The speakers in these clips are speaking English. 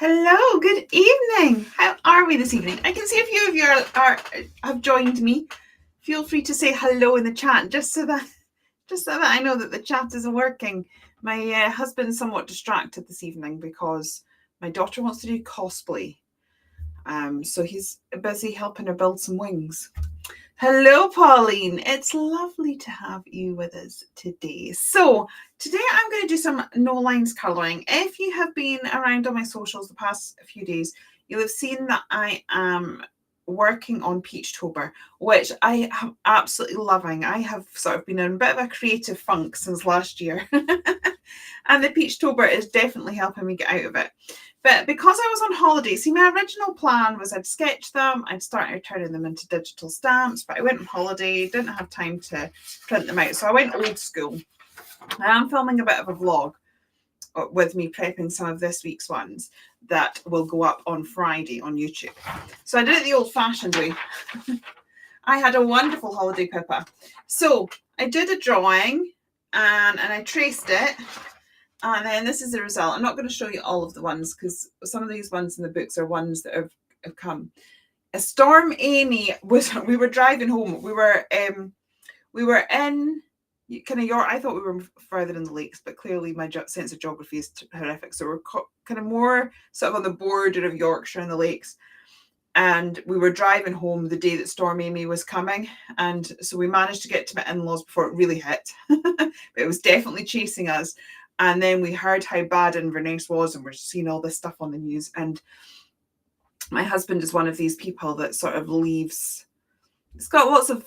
Hello, good evening. How are we this evening? I can see a few of you have joined me. Feel free to say hello in the chat, just so that I know that the chat is working. My husband's somewhat distracted this evening because my daughter wants to do cosplay. So he's busy helping her build some wings. Hello, Pauline. It's lovely to have you with us today. So today I'm going to do some no lines colouring. If you have been around on my socials the past few days, you'll have seen that I am working on Peachtober, which I am absolutely loving. I have sort of been in a bit of a creative funk since last year. And the Peachtober is definitely helping me get out of it. But because I was on holiday, see, my original plan was I'd sketch them, I'd start turning them into digital stamps, but I went on holiday, didn't have time to print them out. So I went old school. I am filming a bit of a vlog with me prepping some of this week's ones that will go up on Friday on YouTube. So I did it the old-fashioned way. I had a wonderful holiday, Pippa. So I did a drawing and I traced it. And then this is the result. I'm not going to show you all of the ones because some of these ones in the books are ones that have come. A Storm Amy we were driving home. We were in kind of York. I thought we were further in the lakes, but clearly my sense of geography is horrific. So we're kind of more sort of on the border of Yorkshire and the lakes. And we were driving home the day that Storm Amy was coming. And so we managed to get to my in-laws before it really hit. But it was definitely chasing us. And then we heard how bad Inverness was, and we're seeing all this stuff on the news. And my husband is one of these people that sort of leaves. It's got lots of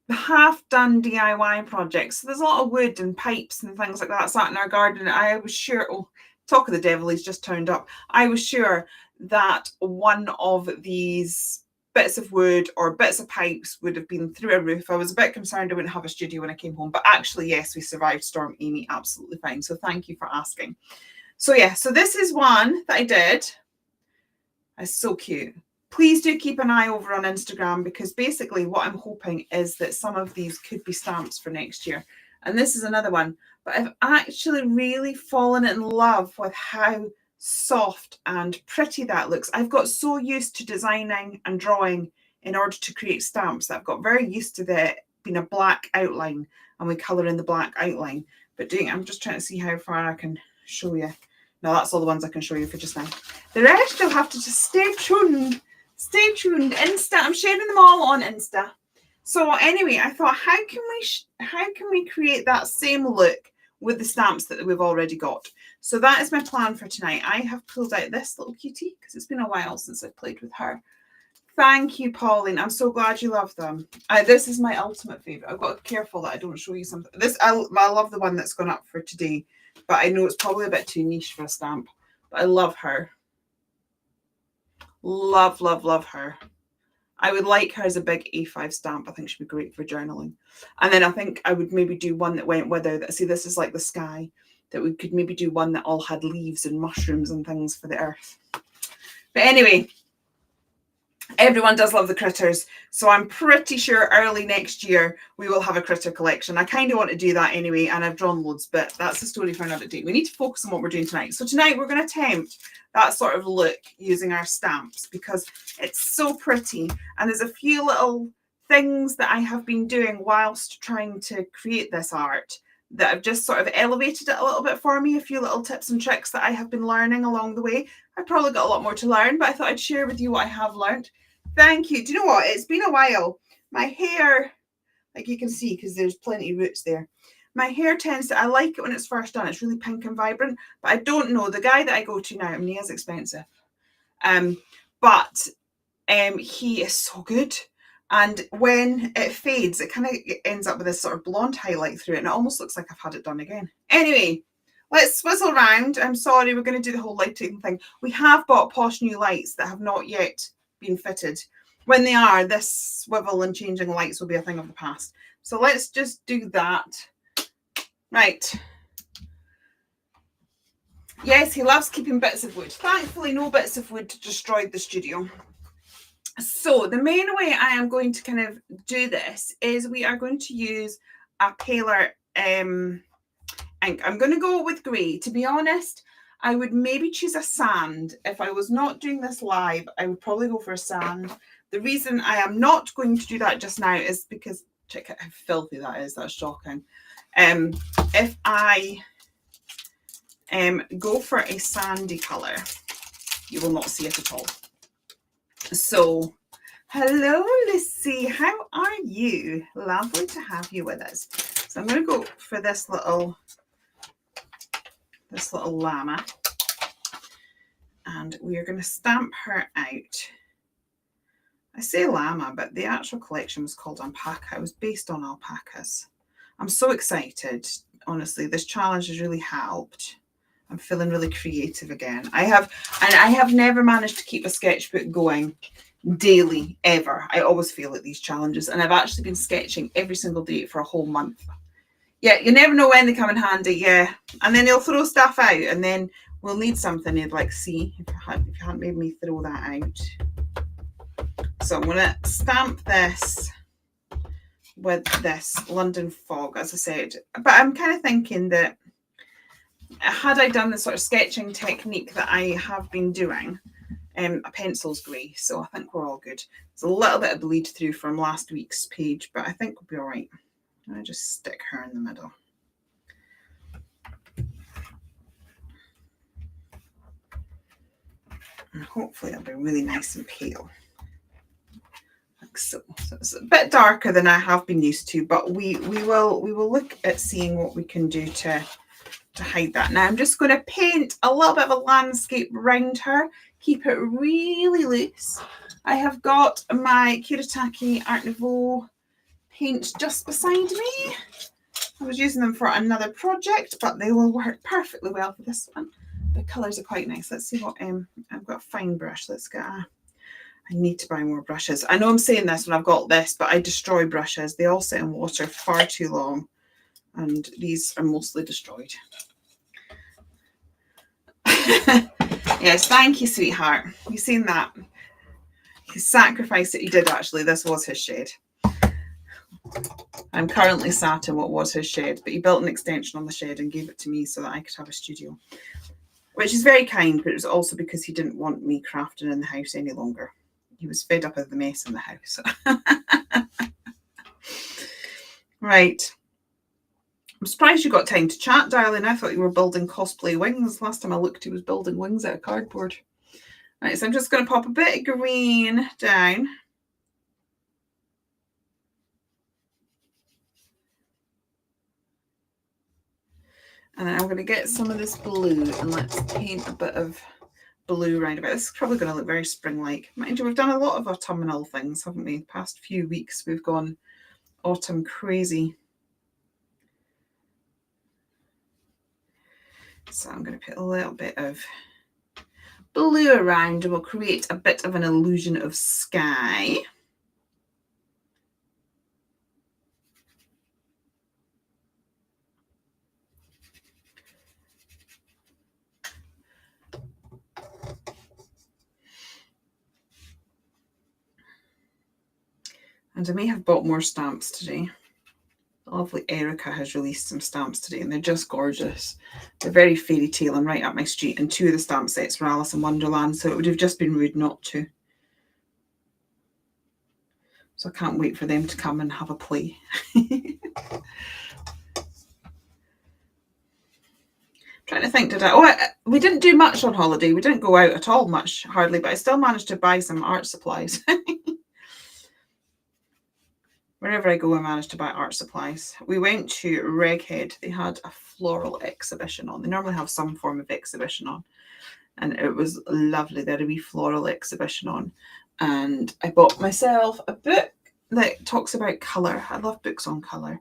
half-done DIY projects. So there's a lot of wood and pipes and things like that sat in our garden. I was sure, talk of the devil, he's just turned up. I was sure that one of these bits of wood or bits of pipes would have been through a roof. I was a bit concerned I wouldn't have a studio when I came home, but actually, yes, we survived Storm Amy absolutely fine. So thank you for asking. So yeah, so this is one that I did. It's so cute. Please do keep an eye over on Instagram because basically what I'm hoping is that some of these could be stamps for next year. And this is another one, but I've actually really fallen in love with how soft and pretty that looks. I've got so used to designing and drawing in order to create stamps that I've got very used to there being a black outline and we colour in the black outline. But I'm just trying to see how far I can show you. No, that's all the ones I can show you for just now. The rest you'll have to just stay tuned. Stay tuned. Insta, I'm sharing them all on Insta. So anyway, I thought, how can we create that same look with the stamps that we've already got? So that is my plan for tonight. I have pulled out this little cutie because it's been a while since I've played with her. Thank you, Pauline. I'm so glad you love them. This is my ultimate favourite. I've got to be careful that I don't show you something. I love the one that's gone up for today, but I know it's probably a bit too niche for a stamp. But I love her. Love, love, love her. I would like her as a big A5 stamp. I think she'd be great for journaling. And then I think I would maybe do one that went with her. See, this is like the sky. That we could maybe do one that all had leaves and mushrooms and things for the earth. But anyway, everyone does love the critters. So I'm pretty sure early next year we will have a critter collection. I kind of want to do that anyway, and I've drawn loads, but that's a story for another day. We need to focus on what we're doing tonight. So tonight we're going to attempt that sort of look using our stamps because it's so pretty. And there's a few little things that I have been doing whilst trying to create this art that have just sort of elevated it a little bit for me. A few little tips and tricks that I have been learning along the way. I've probably got a lot more to learn, but I thought I'd share with you what I have learned. Thank you. Do you know what? It's been a while. My hair, like you can see, because there's plenty of roots there. My hair tends to, I like it when it's first done. It's really pink and vibrant, but I don't know. The guy that I go to now, I mean, he is expensive. But he is so good. And when it fades, it kind of ends up with this sort of blonde highlight through it. And it almost looks like I've had it done again. Anyway, let's swizzle around. I'm sorry, we're going to do the whole lighting thing. We have bought posh new lights that have not yet been fitted. When they are, this swivel and changing lights will be a thing of the past. So let's just do that. Right. Yes, he loves keeping bits of wood. Thankfully, no bits of wood destroyed the studio. So the main way I am going to kind of do this is we are going to use a paler ink. I'm going to go with grey. To be honest, I would maybe choose a sand. If I was not doing this live, I would probably go for a sand. The reason I am not going to do that just now is because, check out how filthy that is. That's shocking. If I go for a sandy colour, you will not see it at all. So, hello, Lucy. How are you? Lovely to have you with us. So I'm going to go for this little llama, and we are going to stamp her out. I say llama, but the actual collection was called alpaca. It was based on alpacas. I'm so excited. Honestly, this challenge has really helped. I'm feeling really creative again. I have never managed to keep a sketchbook going daily ever. I always fail at these challenges, and I've actually been sketching every single day for a whole month. Yeah, you never know when they come in handy. Yeah, and then they'll throw stuff out, and then we'll need something you'd like see if you hadn't made me throw that out. So I'm going to stamp this with this London Fog, as I said. But I'm kind of thinking that had I done the sort of sketching technique that I have been doing, a pencil's grey, so I think we're all good. There's a little bit of bleed through from last week's page, but I think we'll be all right. I just stick her in the middle. And hopefully it'll be really nice and pale. Like so. So it's a bit darker than I have been used to, but we will look at seeing what we can do to hide that. Now I'm just going to paint a little bit of a landscape around her. Keep it really loose. I have got my Kuretake Art Nouveau paint just beside me. I was using them for another project, but they will work perfectly well for this one. The colours are quite nice. Let's see what I've got a fine brush. Let's get I need to buy more brushes. I know I'm saying this when I've got this, but I destroy brushes. They all sit in water far too long, and these are mostly destroyed. Yes, thank you, sweetheart. You've seen that. His sacrifice that he did, actually, this was his shed. I'm currently sat in what was his shed, but he built an extension on the shed and gave it to me so that I could have a studio, which is very kind, but it was also because he didn't want me crafting in the house any longer. He was fed up of the mess in the house. Right. I'm surprised you got time to chat, darling. I thought you were building cosplay wings. Last time I looked, he was building wings out of cardboard. Right, so I'm just going to pop a bit of green down. And then I'm going to get some of this blue and let's paint a bit of blue around about. This is probably going to look very spring-like. Mind you, we've done a lot of autumnal things, haven't we? The past few weeks we've gone autumn crazy. So I'm going to put a little bit of blue around and we'll create a bit of an illusion of sky. And I may have bought more stamps today. The lovely Erica has released some stamps today and they're just gorgeous. They're very fairy tale and right up my street. And 2 of the stamp sets were Alice in Wonderland, so it would have just been rude not to. So I can't wait for them to come and have a play. Trying to think, we didn't do much on holiday. We didn't go out at all much, hardly, but I still managed to buy some art supplies. Wherever I go, I manage to buy art supplies. We went to Reghead. They had a floral exhibition on. They normally have some form of exhibition on. And it was lovely. They had a wee floral exhibition on. And I bought myself a book that talks about colour. I love books on colour.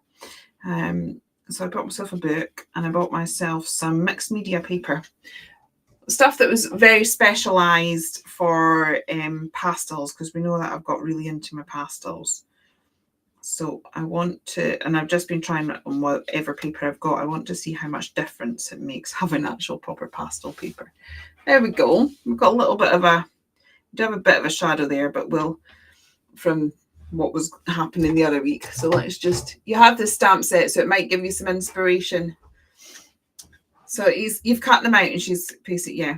So I bought myself a book and I bought myself some mixed media paper. Stuff that was very specialised for pastels, because we know that I've got really into my pastels. So I want to, and I've just been trying it on whatever paper I've got. I want to see how much difference it makes having actual proper pastel paper. There we go. We've got a little bit of we do have a bit of a shadow there, but we'll, from what was happening the other week. So let's just, you have this stamp set, so it might give you some inspiration. So you've cut them out, and she's basically, yeah.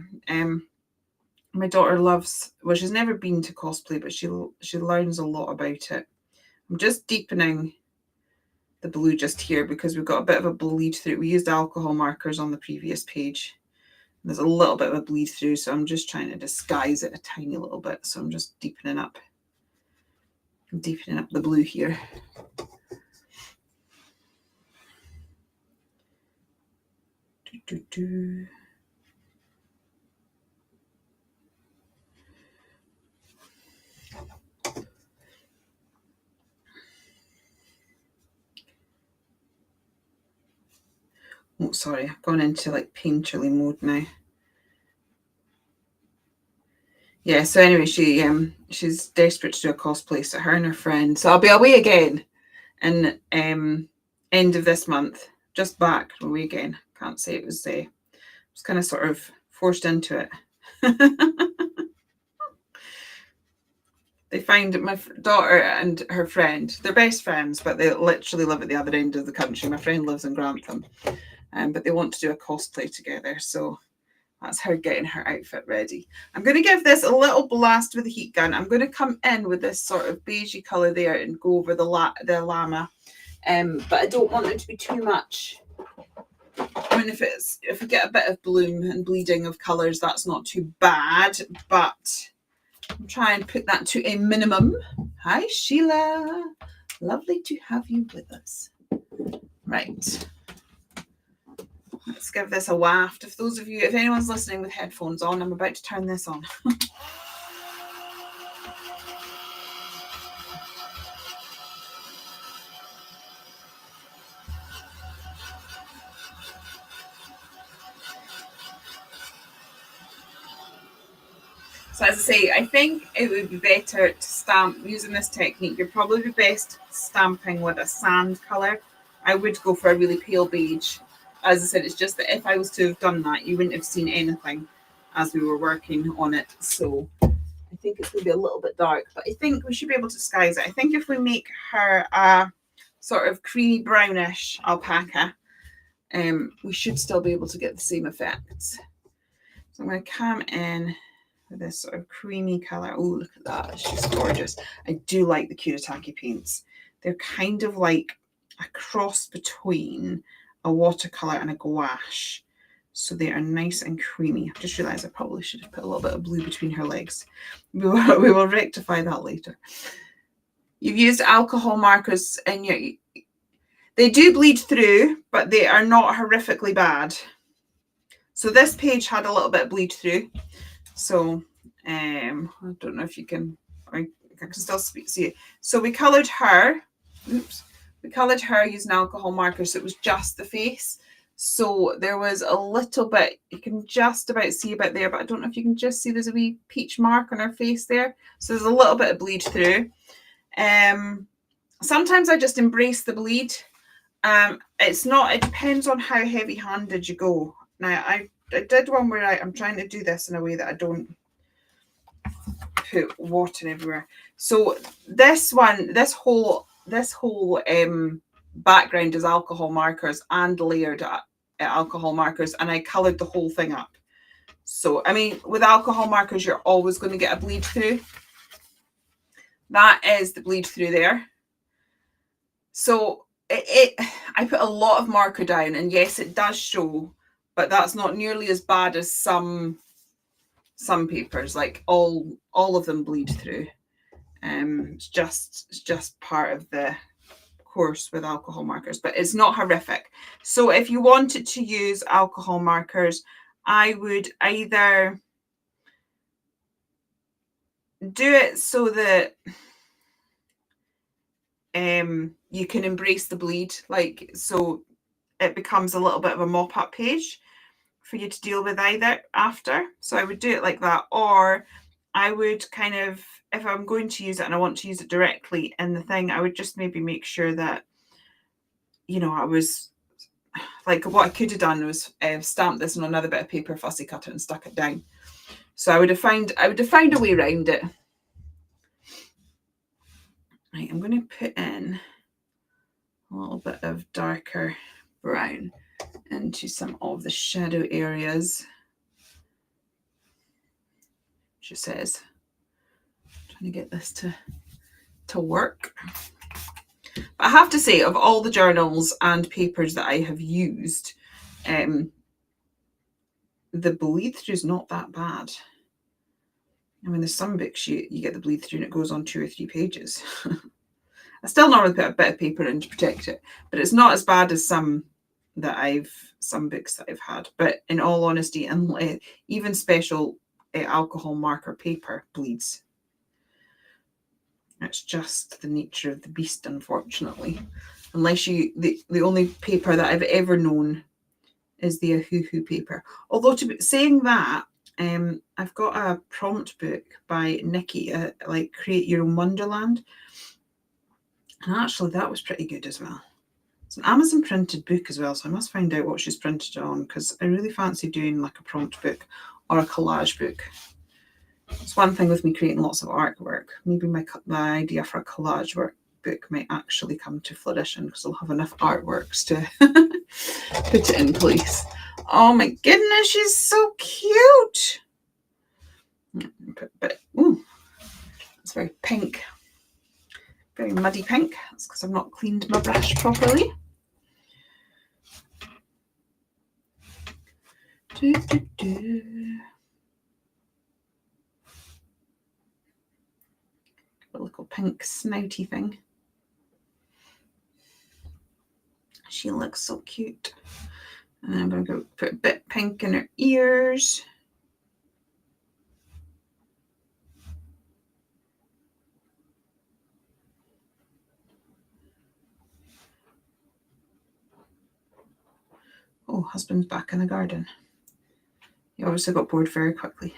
My daughter loves, well, she's never been to cosplay, but she learns a lot about it. I'm just deepening the blue just here because we've got a bit of a bleed through. We used alcohol markers on the previous page. There's a little bit of a bleed through, so I'm just trying to disguise it a tiny little bit. So I'm just deepening up the blue here. Oh, sorry, I've gone into like painterly mode now. Yeah, so anyway, she's desperate to do a cosplay, so her and her friend. So I'll be away again in end of this month. Just back away again. Can't say it was kind of sort of forced into it. They find my daughter and her friend, they're best friends, but they literally live at the other end of the country. My friend lives in Grantham, but they want to do a cosplay together. So that's her getting her outfit ready. I'm going to give this a little blast with the heat gun. I'm going to come in with this sort of beigey colour there and go over the llama. But I don't want it to be too much. I mean, if we get a bit of bloom and bleeding of colours, that's not too bad, but I'm trying to put that to a minimum. Hi, Sheila. Lovely to have you with us. Right. Let's give this a waft. If anyone's listening with headphones on, I'm about to turn this on. So as I say, I think it would be better to stamp using this technique. You're probably best stamping with a sand colour. I would go for a really pale beige. As I said, it's just that if I was to have done that, you wouldn't have seen anything as we were working on it. So I think it's going to be a little bit dark, but I think we should be able to disguise it. I think if we make her a sort of creamy brownish alpaca, we should still be able to get the same effects. So I'm going to come in with this sort of creamy colour. Oh, look at that. She's gorgeous. I do like the Kuretake paints. They're kind of like a cross between a watercolour and a gouache. So they are nice and creamy. I've just realised I probably should have put a little bit of blue between her legs. We will rectify that later. You've used alcohol markers and they do bleed through, but they are not horrifically bad. So this page had a little bit of bleed through. So I don't know if you can, I can still see it. So we coloured her. Oops. We coloured her using alcohol markers. So it was just the face. So there was a little bit, you can just about see about there, but I don't know if you can just see there's a wee peach mark on her face there. So there's a little bit of bleed through. Sometimes I just embrace the bleed. It depends on how heavy-handed you go. Now I did one where I'm trying to do this in a way that I don't put water everywhere. So this whole background is alcohol markers and layered alcohol markers, and I coloured the whole thing up. So I mean, with alcohol markers, you're always going to get a bleed through. That is the bleed through there. So I put a lot of marker down, and yes, it does show, but that's not nearly as bad as some papers. Like all of them bleed through. It's just part of the course with alcohol markers, but it's not horrific. So if you wanted to use alcohol markers, I would either do it so that you can embrace the bleed, like so it becomes a little bit of a mop-up page for you to deal with either after. So I would do it like that, or I would kind of, if I'm going to use it and I want to use it directly in the thing, I would just maybe make sure that, I was like, what I could have done was stamp this on another bit of paper, fussy cut it and stuck it down. So I would have found a way around it. Right, I'm going to put in a little bit of darker brown. into some of the shadow areas. She says, trying to get this to work. But I have to say, of all the journals and papers that I have used, the bleed through is not that bad. I mean, there's some books you get the bleed through and it goes on 2 or 3 pages. I still normally put a bit of paper in to protect it, but it's not as bad as some books that I've had. But in all honesty, and even special alcohol marker paper bleeds. It's just the nature of the beast, unfortunately. Unless the only paper that I've ever known is the Ahuhu paper. Although, saying that, I've got a prompt book by Nikki, like Create Your Own Wonderland. And actually, that was pretty good as well. It's an Amazon printed book as well, so I must find out what she's printed on, because I really fancy doing like a prompt book or a collage book. It's one thing with me creating lots of artwork. Maybe my idea for a collage book might actually come to fruition, because I'll have enough artworks to put it in place. Oh my goodness, she's so cute. But ooh, it's very pink. Very muddy pink. That's because I've not cleaned my brush properly. A little pink snouty thing. She looks so cute. And then I'm going to go put a bit pink in her ears. Oh, husband's back in the garden. He obviously got bored very quickly.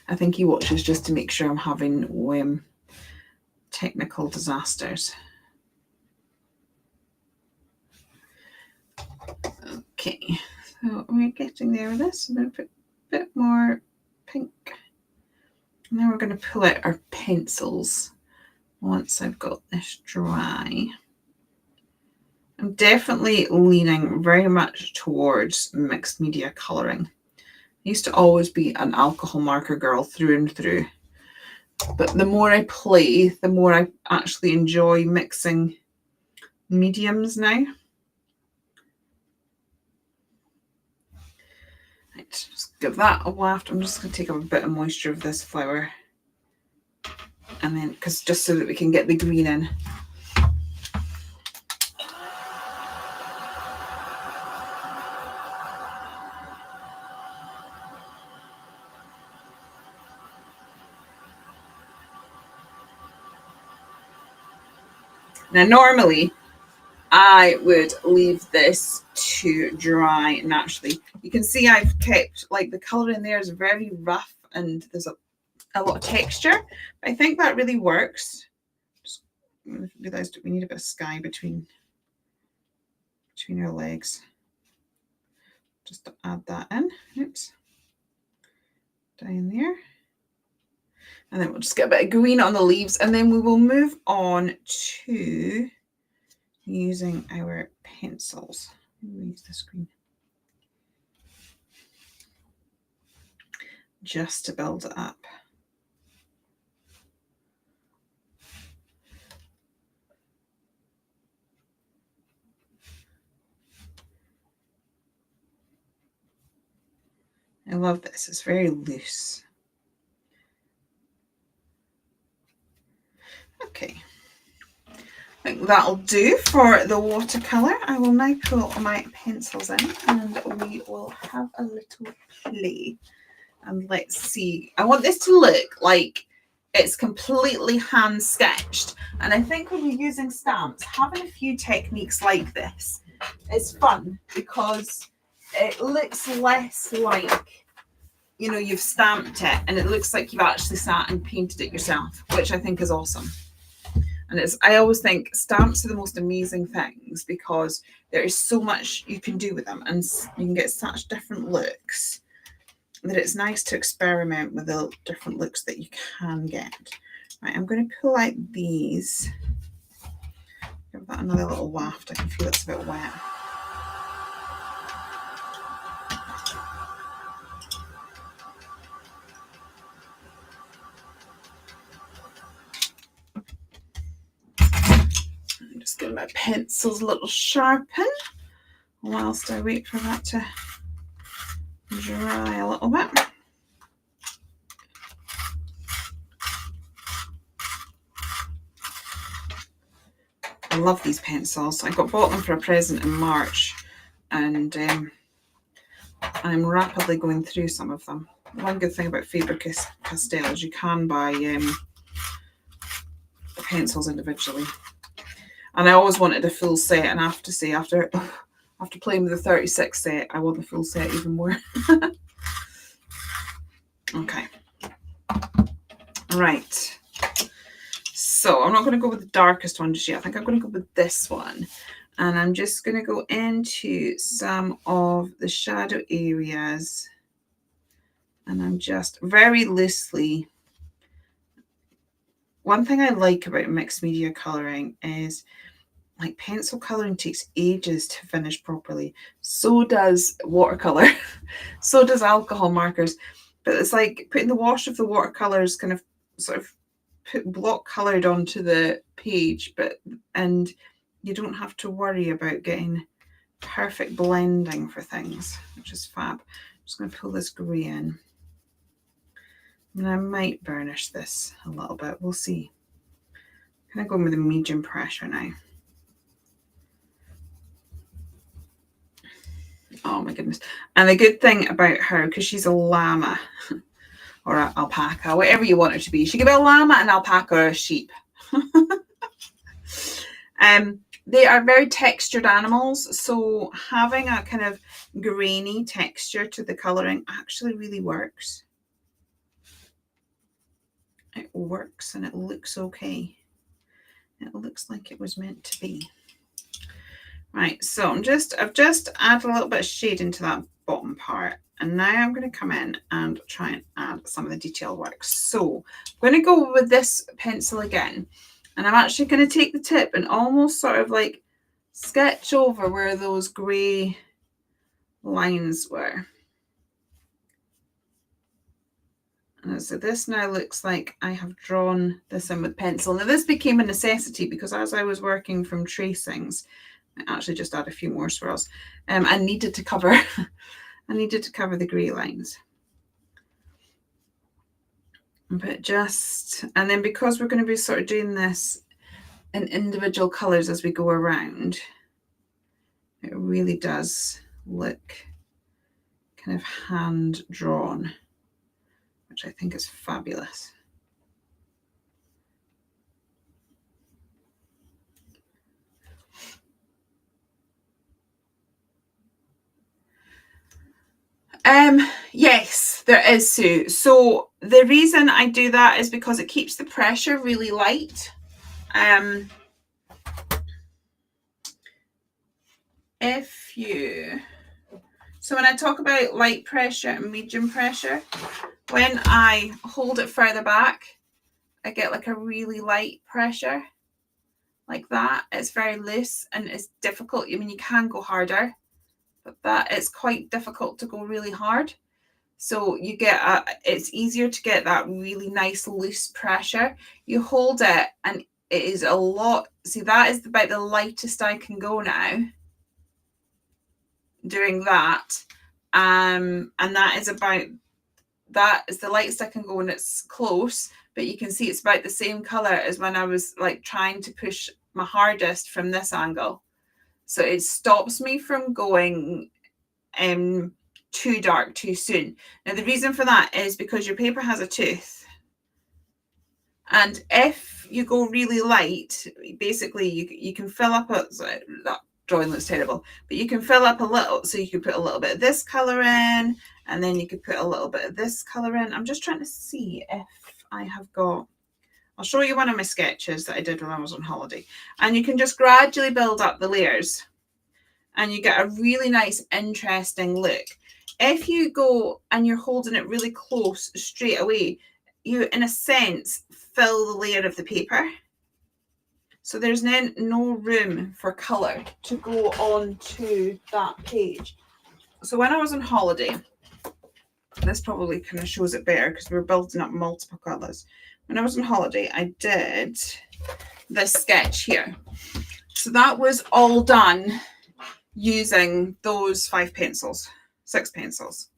I think he watches just to make sure I'm having technical disasters. Okay, so we're getting there with this. I'm going to put a bit more pink. And now we're going to pull out our pencils once I've got this dry. I'm definitely leaning very much towards mixed media colouring. I used to always be an alcohol marker girl through and through. But the more I play, the more I actually enjoy mixing mediums now. Right, just give that a waft. I'm just going to take up a bit of moisture of this flower. And then, just so that we can get the green in. Now, normally, I would leave this to dry naturally. You can see I've kept, like, the colour in there is very rough and there's a lot of texture. But I think that really works. Just realised we need a bit of sky between our legs. Just to add that in. Oops. Down there. And then we'll just get a bit of green on the leaves, and then we will move on to using our pencils. Use this green. Just to build it up. I love this. It's very loose. Okay. I think that'll do for the watercolour. I will now pull my pencils in and we will have a little play. And let's see. I want this to look like it's completely hand sketched. And I think when you're using stamps, having a few techniques like this is fun, because it looks less like, you know, you've stamped it and it looks like you've actually sat and painted it yourself, which I think is awesome. And I always think stamps are the most amazing things, because there is so much you can do with them and you can get such different looks that it's nice to experiment with the different looks that you can get. Right, I'm going to pull out these. that another little waft. I can feel it's a bit wet. I'm just giving my pencils a little sharpen whilst I wait for that to dry a little bit. I love these pencils. I bought them for a present in March, and I'm rapidly going through some of them. One good thing about Faber-Castell is you can buy the pencils individually. And I always wanted a full set, and I have to say, after playing with the 36 set, I want the full set even more. Okay. Right. So I'm not going to go with the darkest one just yet. I think I'm going to go with this one. And I'm just going to go into some of the shadow areas. And I'm just very loosely. One thing I like about mixed media colouring is, like, pencil colouring takes ages to finish properly. So does watercolour. So does alcohol markers. But it's like putting the wash of the watercolours kind of sort of block coloured onto the page, and you don't have to worry about getting perfect blending for things, which is fab. I'm just going to pull this grey in. And I might burnish this a little bit. We'll see. I'm kind of going with a medium pressure now. Oh my goodness. And the good thing about her, because she's a llama or an alpaca, whatever you want her to be. She could be a llama, an alpaca, or a sheep. They are very textured animals, so having a kind of grainy texture to the colouring actually really works. It works and it looks okay. It looks like it was meant to be. Right, so I've just added a little bit of shade into that bottom part, and now I'm going to come in and try and add some of the detail work. So I'm going to go with this pencil again, and I'm actually going to take the tip and almost sort of like sketch over where those grey lines were. And so this now looks like I have drawn this in with pencil. Now this became a necessity because as I was working from tracings, I actually just add a few more swirls. I needed to cover the grey lines. But and then because we're going to be sort of doing this in individual colours as we go around, it really does look kind of hand drawn, which I think is fabulous. Yes, there is, Sue. So the reason I do that is because it keeps the pressure really light. So when I talk about light pressure and medium pressure, when I hold it further back, I get like a really light pressure like that. It's very loose and it's difficult. I mean, you can go harder, but it's quite difficult to go really hard. So you get it's easier to get that really nice loose pressure. You hold it and it is a lot. See, that is about the lightest I can go now doing that. And that is the lightest I can go when it's close, but you can see it's about the same color as when I was like trying to push my hardest from this angle. So it stops me from going too dark too soon. Now the reason for that is because your paper has a tooth, and if you go really light, basically you can fill up that drawing looks terrible, but you can fill up a little. So you could put a little bit of this color in, and then you could put a little bit of this color in. I'm just trying to see if I have got, I'll show you one of my sketches that I did when I was on holiday, and you can just gradually build up the layers and you get a really nice, interesting look. If you go and you're holding it really close straight away, you, in a sense, fill the layer of the paper. So there's then no room for colour to go on to that page. So when I was on holiday, this probably kind of shows it better because we're building up multiple colours. When I was on holiday, I did this sketch here. So that was all done using those 5 pencils, 6 pencils.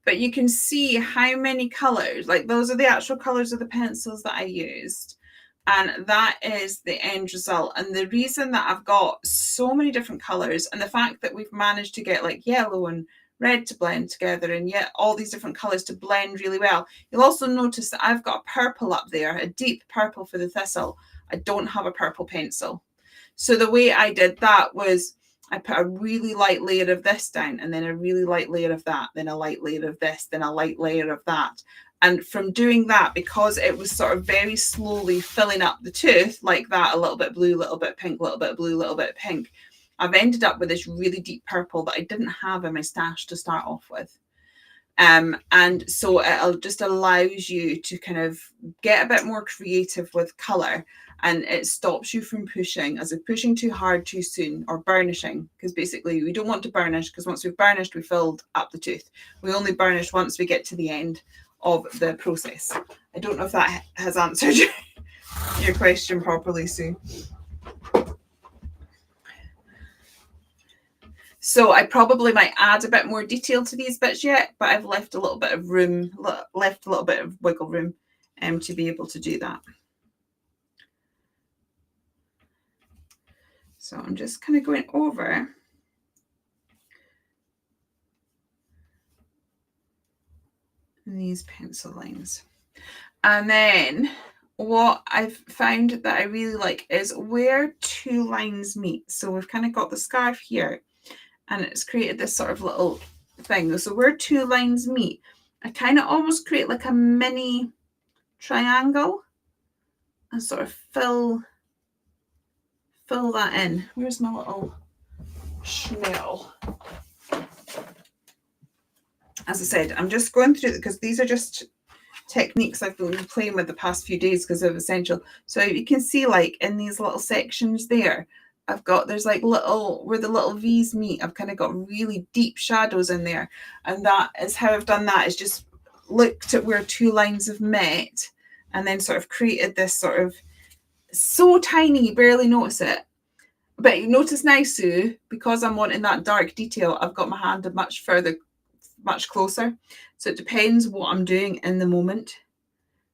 But you can see how many colours, like those are the actual colours of the pencils that I used. And that is the end result. And the reason that I've got so many different colours, and the fact that we've managed to get like yellow and red to blend together, and yet all these different colours to blend really well. You'll also notice that I've got a purple up there, a deep purple for the thistle. I don't have a purple pencil. So the way I did that was I put a really light layer of this down, and then a really light layer of that, then a light layer of this, then a light layer of that. And from doing that, because it was sort of very slowly filling up the tooth like that, a little bit blue, a little bit pink, a little bit blue, a little bit pink, I've ended up with this really deep purple that I didn't have in my stash to start off with. And so it just allows you to kind of get a bit more creative with colour, and it stops you from pushing too hard too soon, or burnishing, because basically we don't want to burnish, because once we've burnished, we filled up the tooth. We only burnish once we get to the end of the process. I don't know if that has answered your question properly, Sue. So I probably might add a bit more detail to these bits yet, but I've left a little bit of room, left a little bit of wiggle room to be able to do that. So I'm just kind of going over these pencil lines. And then what I've found that I really like is where 2 lines meet. So we've kind of got the scarf here, and it's created this sort of little thing. So where 2 lines meet, I kind of almost create like a mini triangle and sort of fill that in. Where's my little Schnell? As I said, I'm just going through it because these are just techniques I've been playing with the past few days because of Essential. So you can see, like, in these little sections there, there's like little, where the little V's meet, I've kind of got really deep shadows in there. And that is how I've done that, is just looked at where 2 lines have met and then sort of created this sort of, so tiny you barely notice it. But you notice now, Sue, because I'm wanting that dark detail, I've got my hand much closer. So it depends what I'm doing in the moment.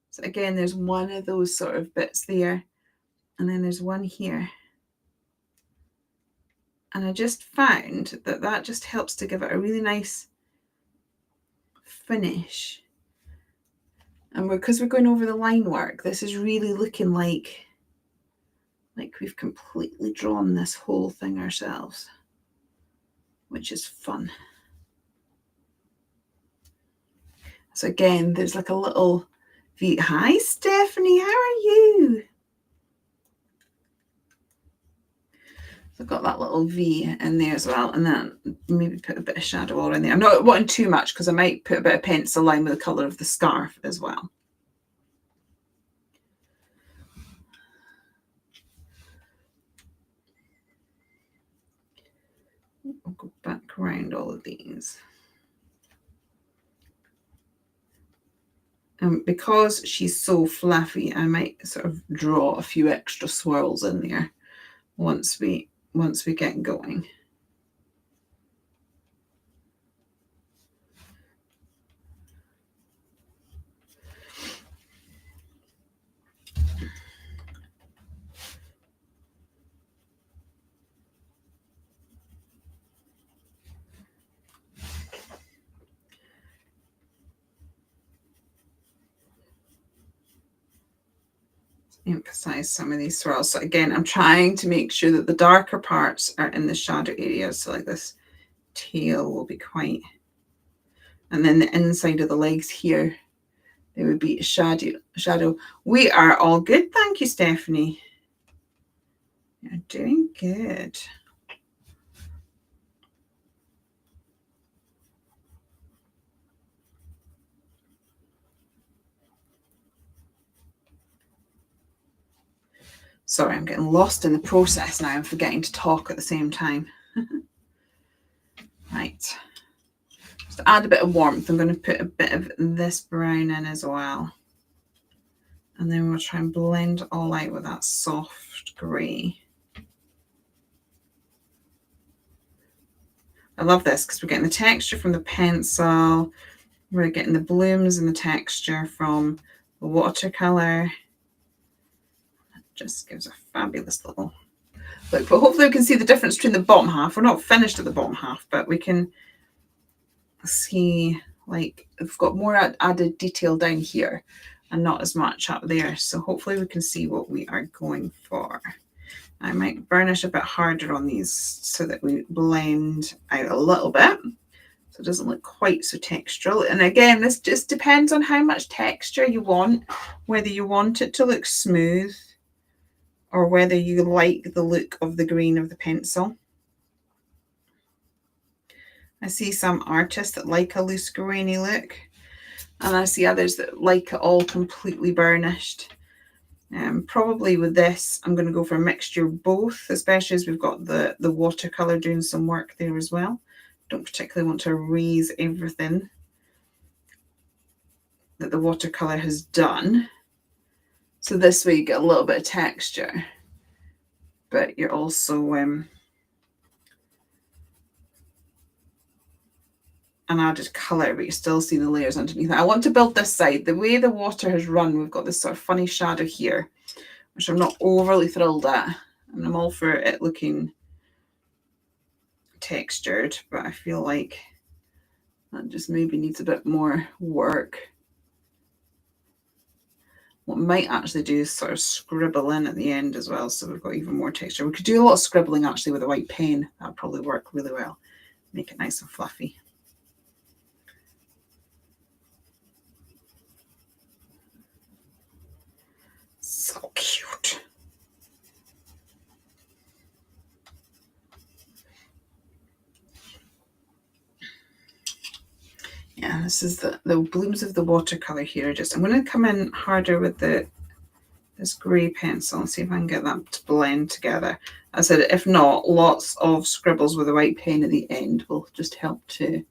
So again, there's one of those sort of bits there, and then there's one here. And I just found that just helps to give it a really nice finish. And because we're going over the line work, this is really looking like we've completely drawn this whole thing ourselves, which is fun. So again, there's like a little V. Hi, Stephanie, how are you? So I've got that little V in there as well, and then maybe put a bit of shadow all in there. I'm not wanting too much because I might put a bit of pencil line with the colour of the scarf as well. I'll go back around all of these. Because she's so fluffy, I might sort of draw a few extra swirls in there once we get going. Emphasize some of these swirls. So again, I'm trying to make sure that the darker parts are in the shadow areas. So like this tail will be quite, and then the inside of the legs here, there would be a shadow. We are all good. Thank you, Stephanie. You're doing good. Sorry, I'm getting lost in the process now. I'm forgetting to talk at the same time. Right. Just to add a bit of warmth, I'm going to put a bit of this brown in as well. And then we'll try and blend it all out with that soft grey. I love this because we're getting the texture from the pencil. We're getting the blooms and the texture from the watercolour. It just gives a fabulous little look. But hopefully we can see the difference between the bottom half. We're not finished at the bottom half, but we can see, like, we've got more added detail down here and not as much up there. So hopefully we can see what we are going for. I might burnish a bit harder on these so that we blend out a little bit, so it doesn't look quite so textural. And again, this just depends on how much texture you want, whether you want it to look smooth or whether you like the look of the green of the pencil. I see some artists that like a loose grainy look, and I see others that like it all completely burnished. Probably with this, I'm going to go for a mixture of both, especially as we've got the watercolour doing some work there as well. Don't particularly want to erase everything that the watercolour has done. So this way you get a little bit of texture, but you're also an added colour, but you still see the layers underneath. I want to build this side. The way the water has run, we've got this sort of funny shadow here, which I'm not overly thrilled at. I mean, I'm all for it looking textured, but I feel like that just maybe needs a bit more work. What we might actually do is sort of scribble in at the end as well, so we've got even more texture. We could do a lot of scribbling actually with a white pen. That would probably work really well. Make it nice and fluffy. So cute. Yeah, this is the blooms of the watercolour here. I'm going to come in harder with this grey pencil and see if I can get that to blend together. As I said, if not, lots of scribbles with a white pen at the end will just help to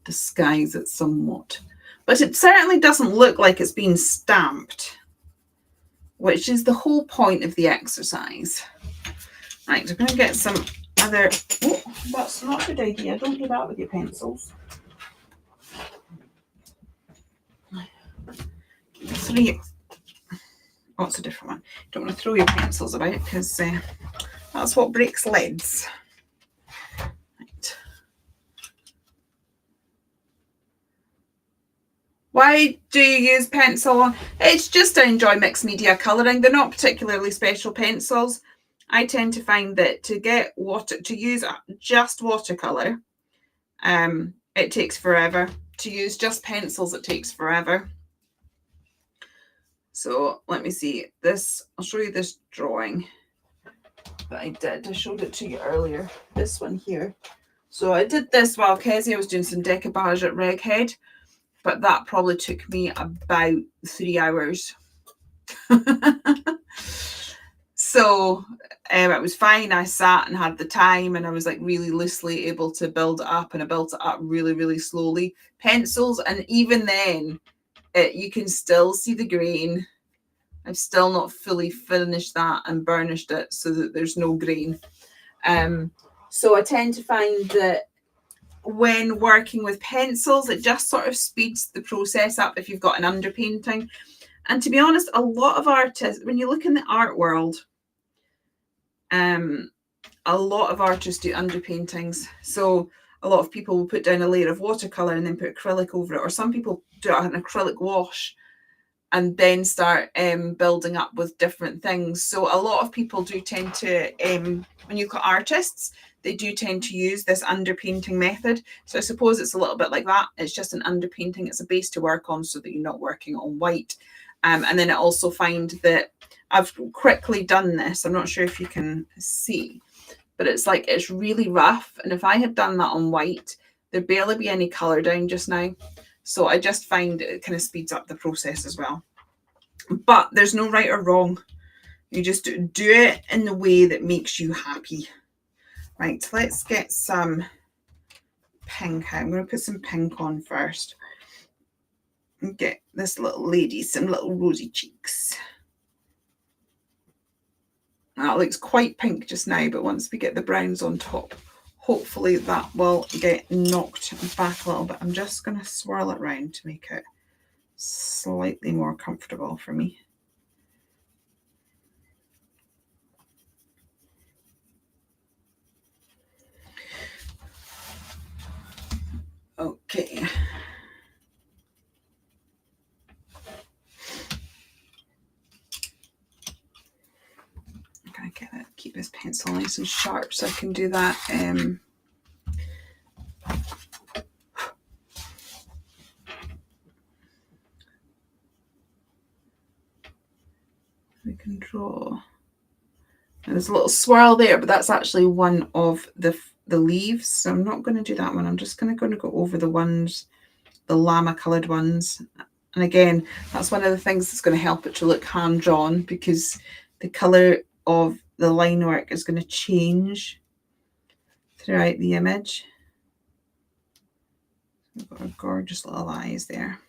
disguise it somewhat. But it certainly doesn't look like it's been stamped, which is the whole point of the exercise. Right, I'm going to get some other... Oh, that's not a good idea. Don't do that with your pencils. Oh, it's a different one. Don't want to throw your pencils about because that's what breaks lids. Right. Why do you use pencil? It's just I enjoy mixed media colouring. They're not particularly special pencils. I tend to find that to use just watercolour, it takes forever. To use just pencils, it takes forever. So let me see this. I'll show you this drawing that I did. I showed it to you earlier. This one here. So I did this while Kezia was doing some decoupage at Reghead, but that probably took me about 3 hours. So it was fine. I sat and had the time, and I was like really loosely able to build it up, and I built it up really, really slowly. Pencils, and even then, you can still see the grain. I've still not fully finished that and burnished it so that there's no grain. So I tend to find that when working with pencils, it just sort of speeds the process up if you've got an underpainting. And to be honest, a lot of artists, when you look in the art world, a lot of artists do underpaintings. So a lot of people will put down a layer of watercolour and then put acrylic over it, or some people do an acrylic wash and then start building up with different things. So a lot of people do tend to, when you look at artists, they do tend to use this underpainting method. So I suppose it's a little bit like that. It's just an underpainting. It's a base to work on so that you're not working on white. And then I also find that I've quickly done this. I'm not sure if you can see, but it's like it's really rough. And if I had done that on white, there'd barely be any colour down just now. So I just find it kind of speeds up the process as well. But there's no right or wrong. You just do it in the way that makes you happy. Right, let's get some pink out. I'm going to put some pink on first. And get this little lady some little rosy cheeks. That looks quite pink just now, but once we get the browns on top, hopefully that will get knocked back a little bit. I'm just going to swirl it around to make it slightly more comfortable for me. Okay. I'm going to keep this pencil nice and sharp so I can do that. We can draw. And there's a little swirl there, but that's actually one of the leaves. So I'm not going to do that one. I'm just going to go over the ones, the llama coloured ones. And again, that's one of the things that's going to help it to look hand-drawn, because the colour of the line work is going to change throughout the image. We've got our gorgeous little eyes there.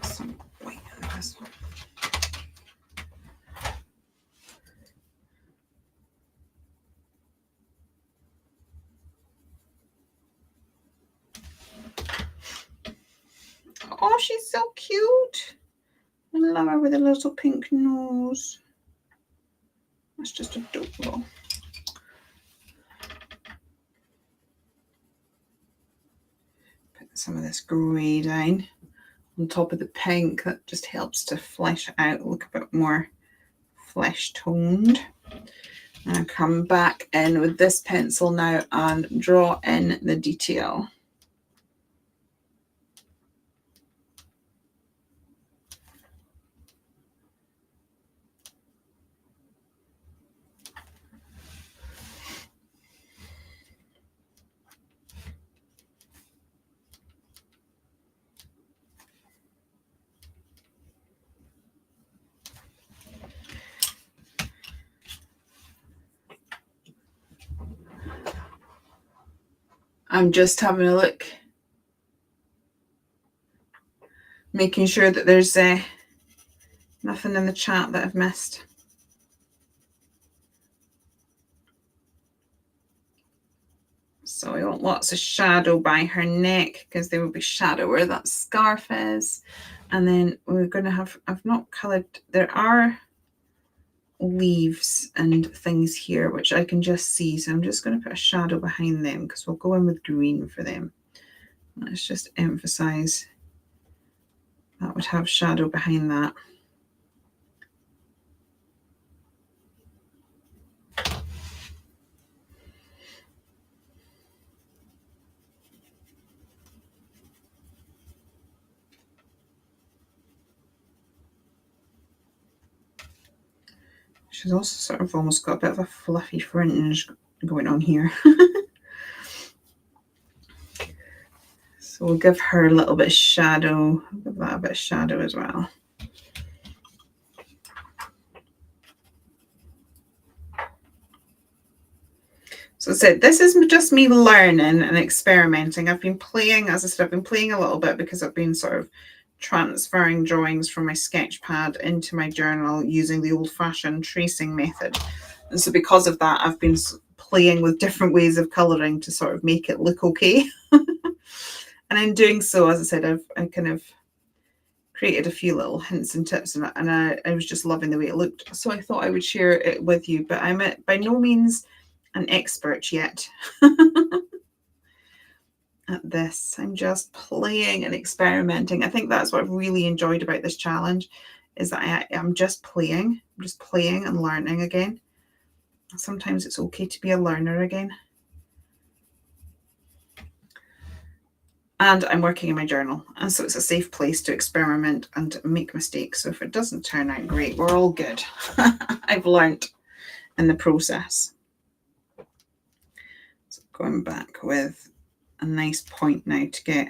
Some white in this one. Oh, she's so cute. I love her with a little pink nose. That's just adorable. Put some of this grey down on top of the pink. That just helps to flesh it out, look a bit more flesh toned. And I'll come back in with this pencil now and draw in the detail. I'm just having a look, making sure that there's nothing in the chat that I've missed. So we want lots of shadow by her neck, because there will be shadow where that scarf is. And then we're going to have, I've not coloured, there are leaves and things here which I can just see, so I'm just going to put a shadow behind them, because we'll go in with green for them. Let's just emphasize that would have shadow behind that. She's also sort of almost got a bit of a fluffy fringe going on here. So we'll give her a little bit of shadow. Give that a bit of shadow as well. So I said, this is just me learning and experimenting. I've been playing, as I said, I've been playing a little bit because I've been sort of transferring drawings from my sketch pad into my journal using the old-fashioned tracing method. And so because of that, I've been playing with different ways of colouring to sort of make it look okay. And in doing so, as I said, I kind of created a few little hints and tips, and I was just loving the way it looked. So I thought I would share it with you, but I'm by no means an expert yet at this. I'm just playing and experimenting. I think that's what I've really enjoyed about this challenge, is that I'm just playing. I'm just playing and learning again. Sometimes it's okay to be a learner again. and I'm working in my journal. And so it's a safe place to experiment and make mistakes. So if it doesn't turn out great, we're all good. I've learned in the process. So going back with a nice point now to get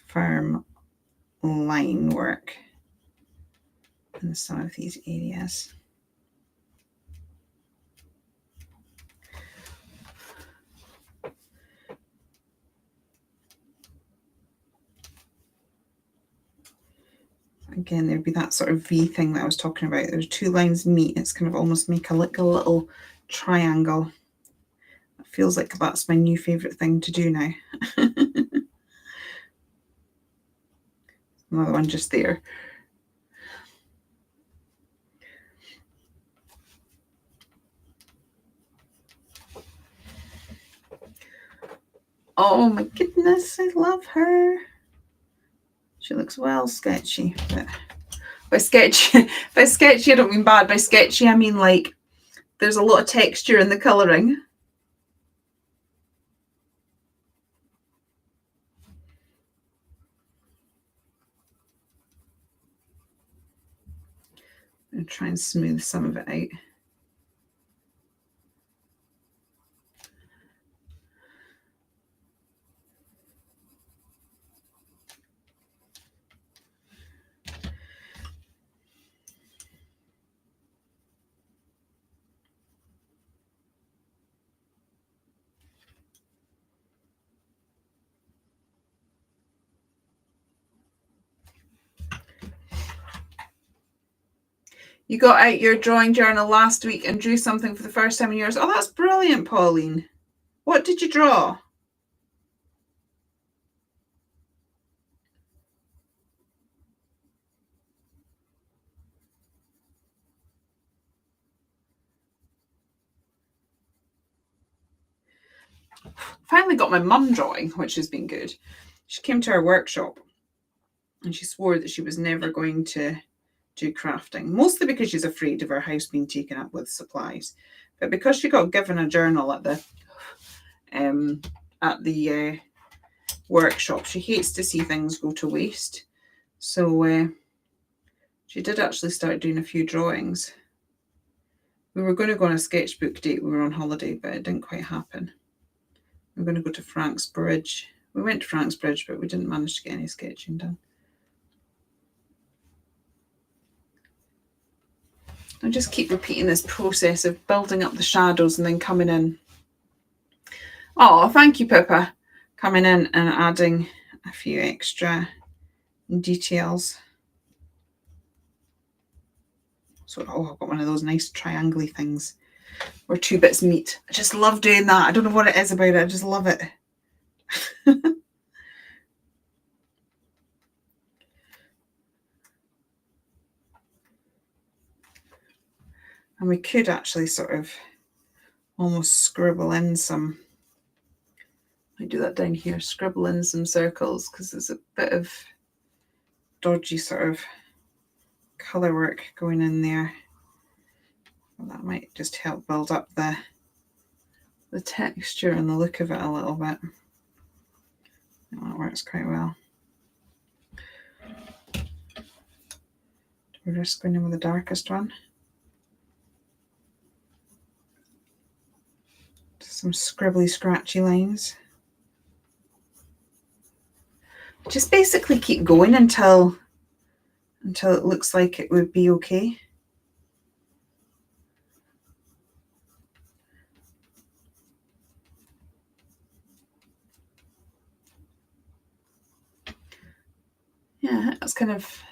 firm line work in some of these areas. Again, there'd be that sort of V thing that I was talking about. There's two lines meet. It's kind of almost make like a little triangle. It feels like that's my new favourite thing to do now. Another one just there. Oh my goodness, I love her. She looks well sketchy, but by sketchy, I don't mean bad. By sketchy, I mean like there's a lot of texture in the colouring. I'm going to try and smooth some of it out. You got out your drawing journal last week and drew something for the first time in yours. Oh, that's brilliant, Pauline. What did you draw? Finally got my mum drawing, which has been good. She came to our workshop and she swore that she was never going to do crafting, mostly because she's afraid of her house being taken up with supplies. But because she got given a journal at the workshop, she hates to see things go to waste. So she did actually start doing a few drawings. We were going to go on a sketchbook date. We were on holiday, but it didn't quite happen. I'm going to go to Frank's Bridge. We went to Frank's Bridge, but we didn't manage to get any sketching done. I just keep repeating this process of building up the shadows and then coming in. Oh, thank you, Pippa. Coming in and adding a few extra details. So, oh, I've got one of those nice triangle-y things where two bits meet. I just love doing that. I don't know what it is about it. I just love it. And we could actually sort of almost scribble in some. I do that down here, scribble in some circles because there's a bit of dodgy sort of colour work going in there. Well, that might just help build up the texture and the look of it a little bit. That works quite well. We're just going in with the darkest one. Some scribbly, scratchy lines. Just basically keep going until it looks like it would be okay. Yeah, that's kind of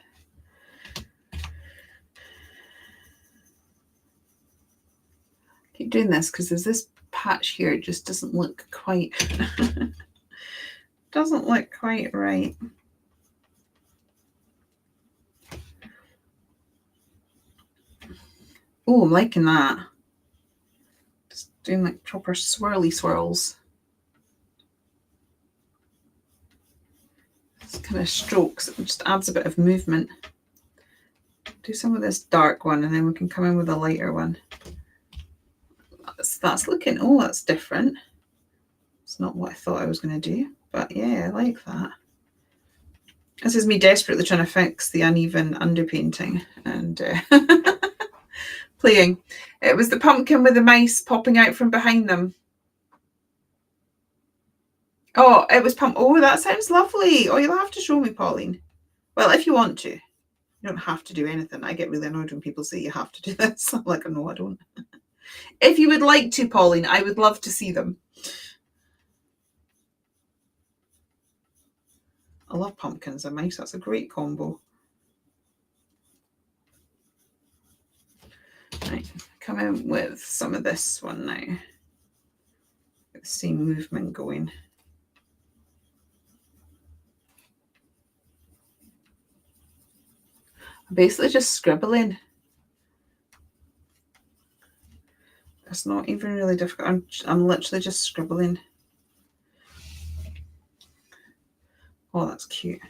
keep doing this because there's this patch here. It just doesn't look quite doesn't look quite right. Oh, I'm liking that. Just doing like proper swirly swirls. It's kind of strokes. It just adds a bit of movement. Do some of this dark one and then we can come in with a lighter one. That's looking, oh, that's different. It's not what I thought I was going to do. But yeah, I like that. This is me desperately trying to fix the uneven underpainting and playing. It was the pumpkin with the mice popping out from behind them. Oh, it was Oh, that sounds lovely. Oh, you'll have to show me, Pauline. Well, if you want to. You don't have to do anything. I get really annoyed when people say you have to do this. I'm like, oh, no, I don't. If you would like to, Pauline, I would love to see them. I love pumpkins and mice. That's a great combo. Right, come in with some of this one now. Get the same movement going. I'm basically just scribbling. It's not even really difficult. I'm literally just scribbling. Oh, that's cute.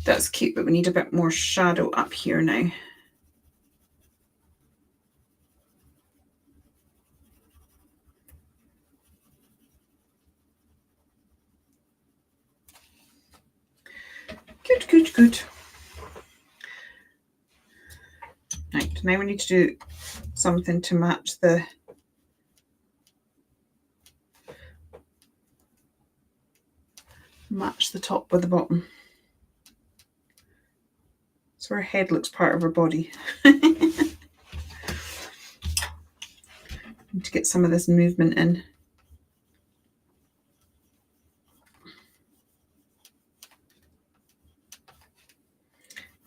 That's cute, but we need a bit more shadow up here now. Good, good, good. Right, now we need to do something to match the top with the bottom. So her head looks part of her body. Need to get some of this movement in.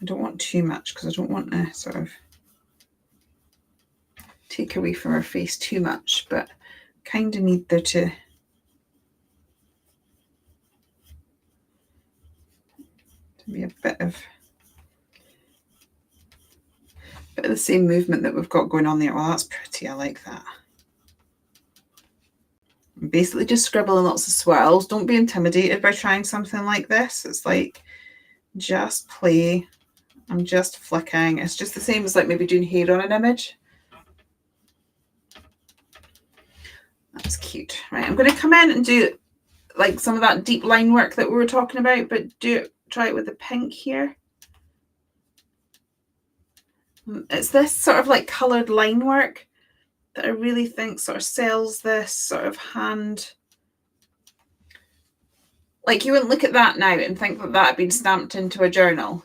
I don't want too much because I don't want to sort of take away from her face too much, but kind of need there to be a bit of the same movement that we've got going on there. Oh, that's pretty. I like that. I'm basically just scribbling lots of swirls. Don't be intimidated by trying something like this. It's like, just play. I'm just flicking. It's just the same as like maybe doing hair on an image. That's cute. Right, I'm going to come in and do like some of that deep line work that we were talking about, but try it with the pink here. It's this sort of like coloured line work that I really think sort of sells this sort of hand. Like, you wouldn't look at that now and think that that had been stamped into a journal.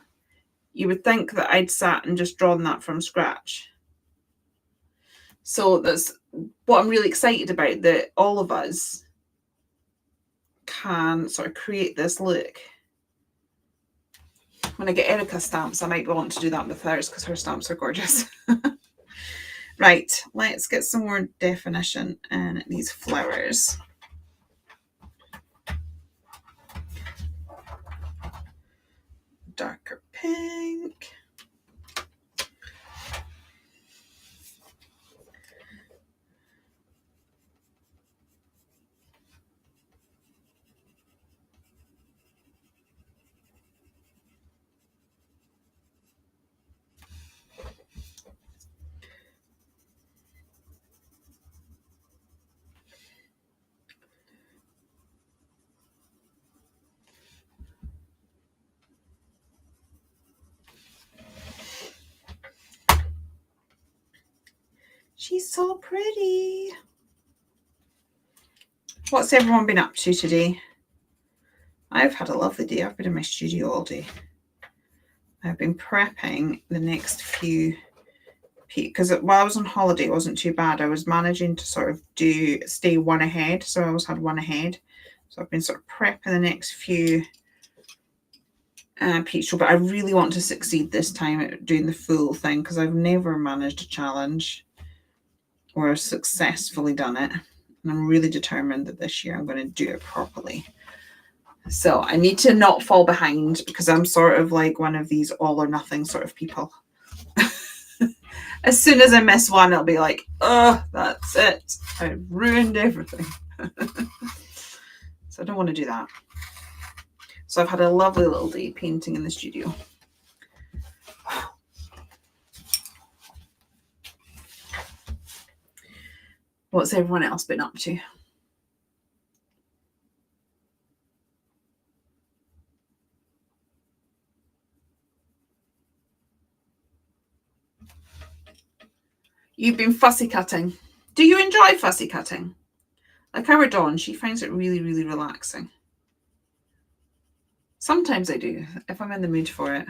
You would think that I'd sat and just drawn that from scratch. So that's what I'm really excited about, that all of us can sort of create this look. When I get Erica stamps, I might want to do that with hers because her stamps are gorgeous. Right, let's get some more definition in these flowers. Darker pink. She's so pretty. What's everyone been up to today? I've had a lovely day. I've been in my studio all day. I've been prepping the next few, because while I was on holiday, it wasn't too bad. I was managing to sort of stay one ahead. So I always had one ahead. So I've been sort of prepping the next few peach show, but I really want to succeed this time at doing the full thing because I've never managed a challenge or successfully done it. And I'm really determined that this year I'm going to do it properly. So I need to not fall behind because I'm sort of like one of these all or nothing sort of people. As soon as I miss one, I'll be like, oh, that's it. I've ruined everything. So I don't want to do that. So I've had a lovely little day painting in the studio. What's everyone else been up to? You've been fussy cutting. Do you enjoy fussy cutting? Like our Dawn, she finds it really, really relaxing. Sometimes I do, if I'm in the mood for it.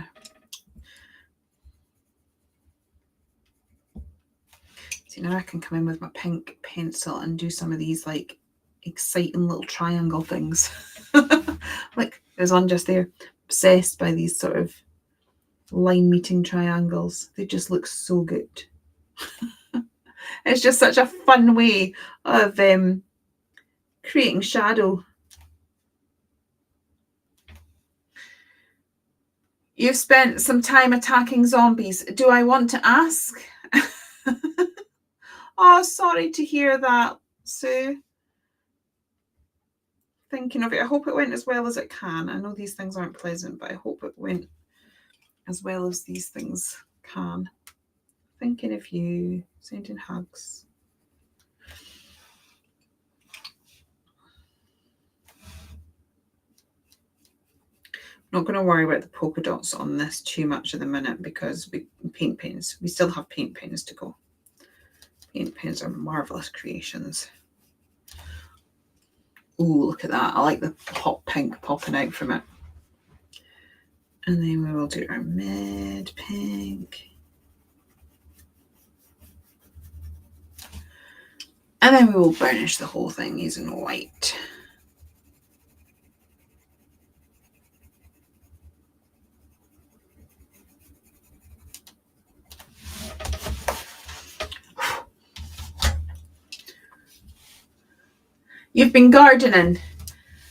See, now I can come in with my pink pencil and do some of these like exciting little triangle things. Like there's one just there. Obsessed by these sort of line meeting triangles. They just look so good. It's just such a fun way of creating shadow. You've spent some time attacking zombies. Do I want to ask? Oh, sorry to hear that, Sue. Thinking of it, I hope it went as well as it can. I know these things aren't pleasant, but I hope it went as well as these things can. Thinking of you, sending hugs. Not going to worry about the polka dots on this too much at the minute because we paint pens. We still have paint pens to go. Paint pens are marvellous creations. Ooh, look at that. I like the hot pink popping out from it. And then we will do our mid pink. And then we will burnish the whole thing using white. You've been gardening.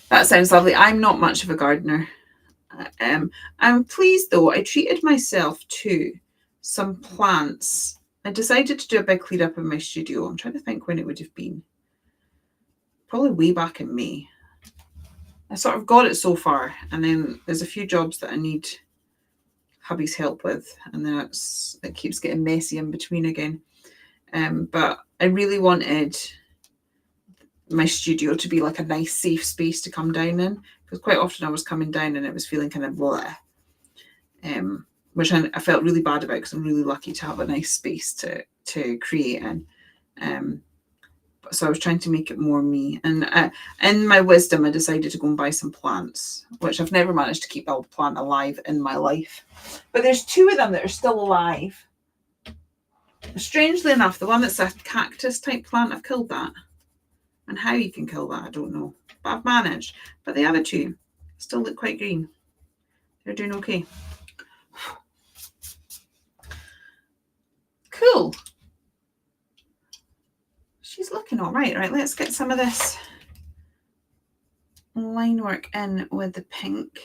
That sounds lovely. I'm not much of a gardener. I'm pleased though. I treated myself to some plants. I decided to do a big clean up in my studio. I'm trying to think when it would have been. Probably way back in May. I sort of got it so far, and then there's a few jobs that I need hubby's help with, and then it keeps getting messy in between again. But I really wanted my studio to be like a nice safe space to come down in, because quite often I was coming down and it was feeling kind of blah, which I felt really bad about because I'm really lucky to have a nice space to create in. So I was trying to make it more me, and in my wisdom I decided to go and buy some plants, which I've never managed to keep a plant alive in my life, but there's two of them that are still alive. Strangely enough, the one that's a cactus type plant, I've killed that. And how you can kill that, I don't know. But I've managed. But the other two still look quite green. They're doing okay. Cool. She's looking all right. Right, let's get some of this line work in with the pink.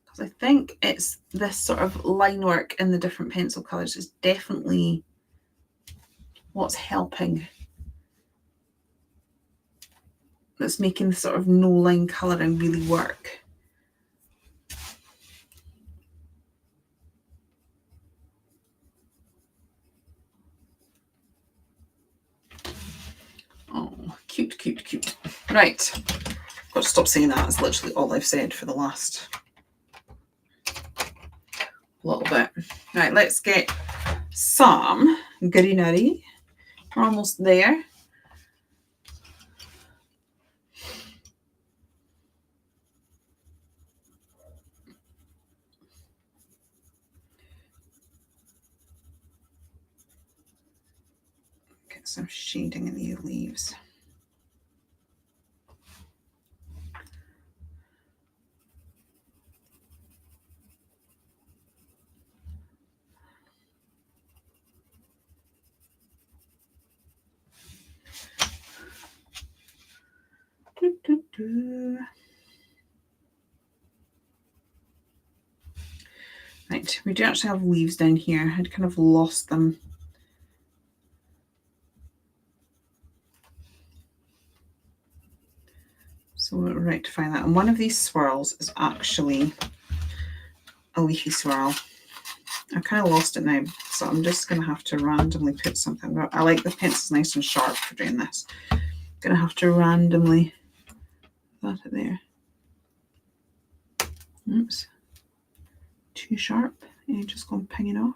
Because I think it's this sort of line work in the different pencil colours is definitely what's helping. That's making the sort of no line colouring really work. Oh, cute, cute, cute. Right. Got to stop saying that. That's literally all I've said for the last little bit. Right, let's get some greenery. We're almost there. Get some shading in these leaves. Right, we do actually have leaves down here. I'd kind of lost them. So we'll rectify that. And one of these swirls is actually a leafy swirl. I kind of lost it now, so I'm just going to have to randomly put something. I like the pencils nice and sharp for doing this. I'm going to have to randomly put that there. Oops. Too sharp. Yeah, just going pinging off.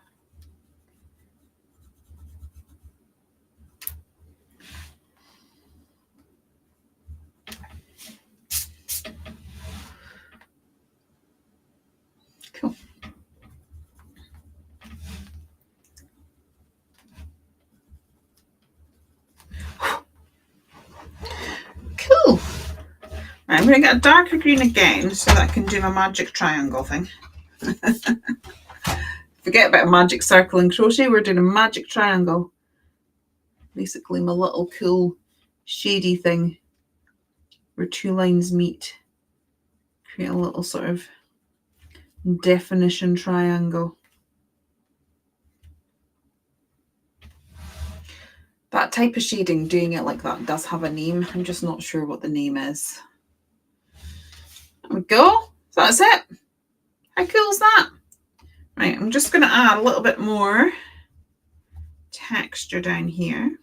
I'm going to get a darker green again so that I can do my magic triangle thing. Forget about a magic circle and crochet, we're doing a magic triangle. Basically my little cool shady thing where two lines meet. Create a little sort of definition triangle. That type of shading, doing it like that, does have a name. I'm just not sure what the name is. There we go. So that's it. How cool is that? Right, I'm just going to add a little bit more texture down here.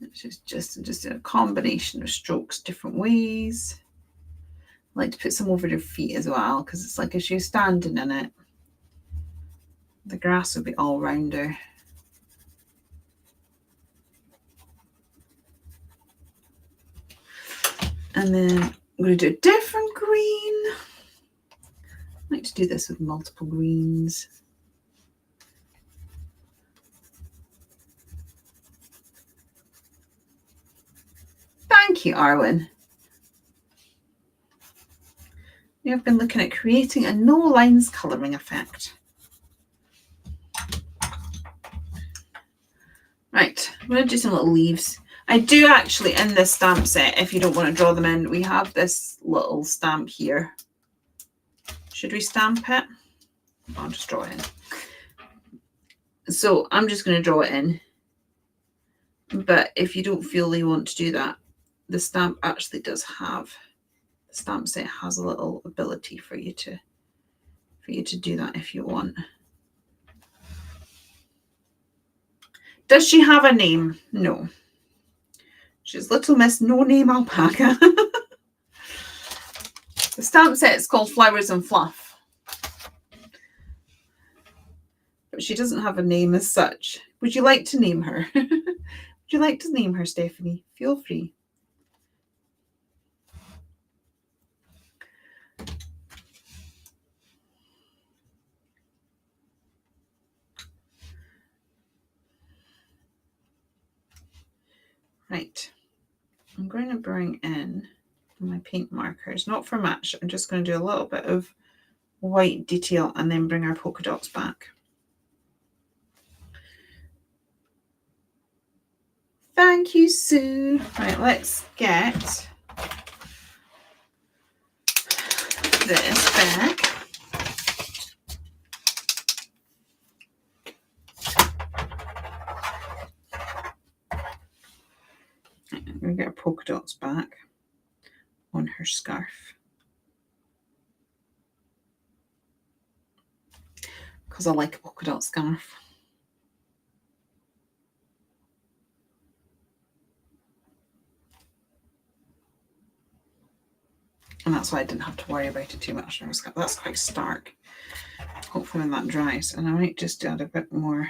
Which is just a combination of strokes different ways. I like to put some over their feet as well, because it's like if you're standing in it, the grass will be all round her. And then I'm going to do a different green. I like to do this with multiple greens. Thank you, Arwen. We have been looking at creating a no lines colouring effect. Right, I'm going to do some little leaves. I do actually, in this stamp set, if you don't want to draw them in, we have this little stamp here. Should we stamp it? I'll just draw it in. So I'm just going to draw it in. But if you don't feel you want to do that, the stamp actually does have, the stamp set has a little ability for you to do that if you want. Does she have a name? No. She's Little Miss No Name Alpaca. The stamp set is called Flowers and Fluff. But she doesn't have a name as such. Would you like to name her? Would you like to name her, Stephanie? Feel free. Right. I'm going to bring in my paint markers, not for much. I'm just going to do a little bit of white detail and then bring our polka dots back. Thank you, Sue. Right, let's get this back. I'm going to get our polka dots back on her scarf. Because I like a polka dot scarf. And that's why I didn't have to worry about it too much. That's quite stark. Hopefully when that dries. And I might just add a bit more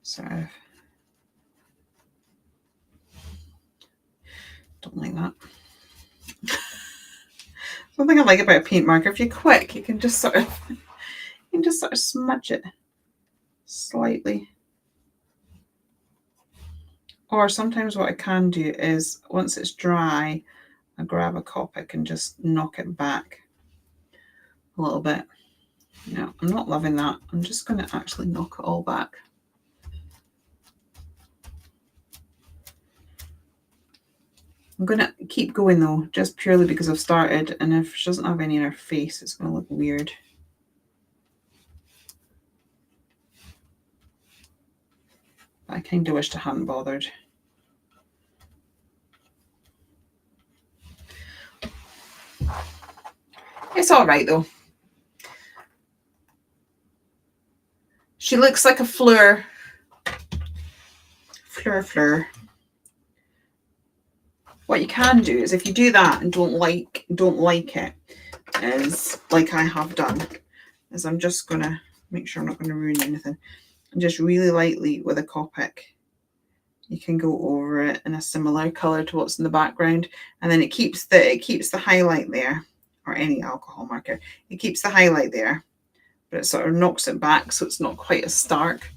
sort of, don't like that. One thing I like about a paint marker, if you're quick, you can just sort of smudge it slightly. Or sometimes what I can do is, once it's dry, I grab a Copic and just knock it back a little bit. No, I'm not loving that. I'm just going to actually knock it all back. I'm going to keep going though, just purely because I've started, and if she doesn't have any in her face, it's going to look weird. I kind of wished I hadn't bothered. It's all right though. She looks like a fleur. Fleur. What you can do is, if you do that and don't like it, is like I have done, is I'm just gonna make sure I'm not going to ruin anything. And just really lightly with a Copic, you can go over it in a similar color to what's in the background, and then it keeps the highlight there, or any alcohol marker. It keeps the highlight there, but it sort of knocks it back so it's not quite as stark.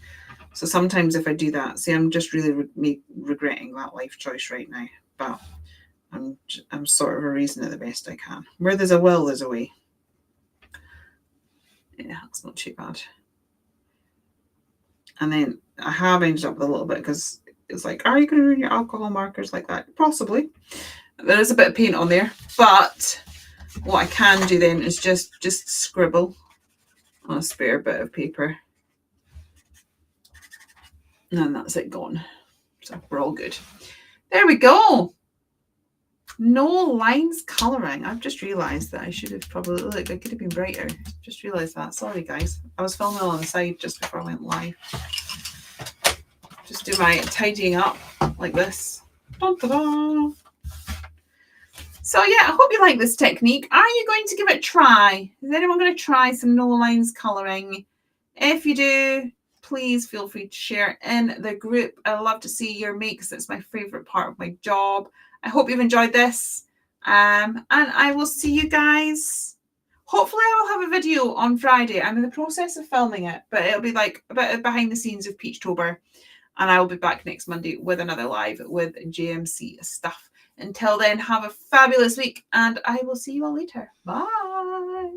So sometimes if I do that, see, I'm just really regretting that life choice right now. But I'm sort of erasing it the best I can. Where there's a will, there's a way. Yeah, that's not too bad. And then I have ended up with a little bit because it's like, are you going to ruin your alcohol markers like that? Possibly. There is a bit of paint on there, but what I can do then is just scribble on a spare bit of paper. And that's it gone. So we're all good. There we go. No lines colouring. I've just realised that I should have probably, look, I could have been brighter. Just realised that. Sorry, guys. I was filming on the side just before I went live. Just do my tidying up like this. Dun, dun, dun. So yeah, I hope you like this technique. Are you going to give it a try? Is anyone going to try some no lines colouring? If you do, please feel free to share in the group. I love to see your makes. It's my favourite part of my job. I hope you've enjoyed this. And I will see you guys. Hopefully I will have a video on Friday. I'm in the process of filming it, but it'll be like a bit of behind the scenes of Peachtober. And I will be back next Monday with another live with JMC stuff. Until then, have a fabulous week, and I will see you all later. Bye.